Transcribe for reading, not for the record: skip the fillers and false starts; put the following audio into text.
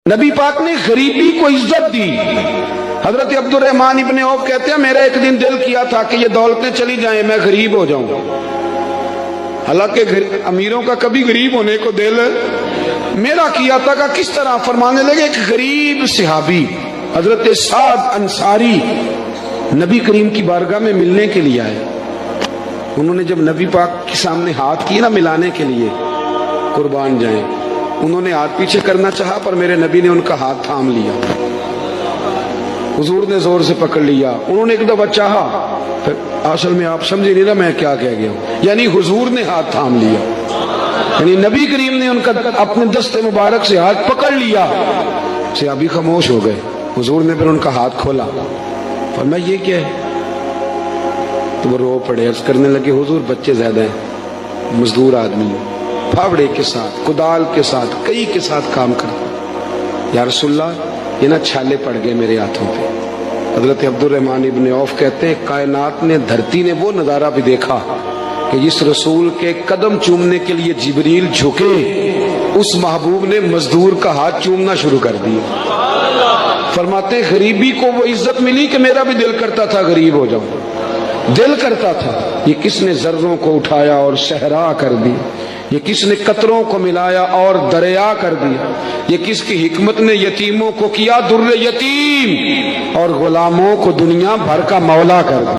نبی پاک نے غریبی کو عزت دی. حضرت عبدالرحمن ابن عوف کہتے ہیں میرا ایک دن دل کیا تھا کہ یہ دولتیں چلی جائیں میں غریب ہو جاؤں. حالانکہ امیروں کا کبھی غریب ہونے کو دل میرا کیا تھا کہ کس طرح. فرمانے لگے ایک غریب صحابی حضرت سعد انصاری نبی کریم کی بارگاہ میں ملنے کے لیے آئے. انہوں نے جب نبی پاک کے سامنے ہاتھ کیے نا ملانے کے لیے, قربان جائیں, انہوں نے ہاتھ پیچھے کرنا چاہا پر میرے نبی نے ان کا ہاتھ تھام لیا. حضور نے زور سے پکڑ لیا. انہوں نے ایک دفعہ چاہا, پھر اصل میں آپ سمجھے نہیں نا میں کیا کہہ گیا ہوں, یعنی حضور نے ہاتھ تھام لیا, یعنی نبی کریم نے ان کا اپنے دست مبارک سے ہاتھ پکڑ لیا. صحابی خاموش ہو گئے. حضور نے پھر ان کا ہاتھ کھولا. فرمایا یہ کیا ہے؟ تو وہ رو پڑے, عرض کرنے لگے حضور بچے زیادہ ہیں, مزدور آدمی ہیں, پھاوڑے کے ساتھ کدال کے ساتھ کئی کے ساتھ کام کرتے. یا رسول اللہ یہ نا چھالے پڑ گئے میرے ہاتھوں پہ. حضرت عبدالرحمن ابن عوف کہتے ہیں کائنات نے, دھرتی نے وہ نظارہ بھی دیکھا کہ جس رسول کے قدم چومنے کے لیے جبریل جھکے, اس محبوب نے مزدور کا ہاتھ چومنا شروع کر دیا. فرماتے ہیں غریبی کو وہ عزت ملی کہ میرا بھی دل کرتا تھا غریب ہو جاؤں, دل کرتا تھا. یہ کس نے ذروں کو اٹھایا اور صحرا کر دی, یہ کس نے قطروں کو ملایا اور دریا کر دیا, یہ کس کی حکمت نے یتیموں کو کیا در یتیم اور غلاموں کو دنیا بھر کا مولا کر دیا.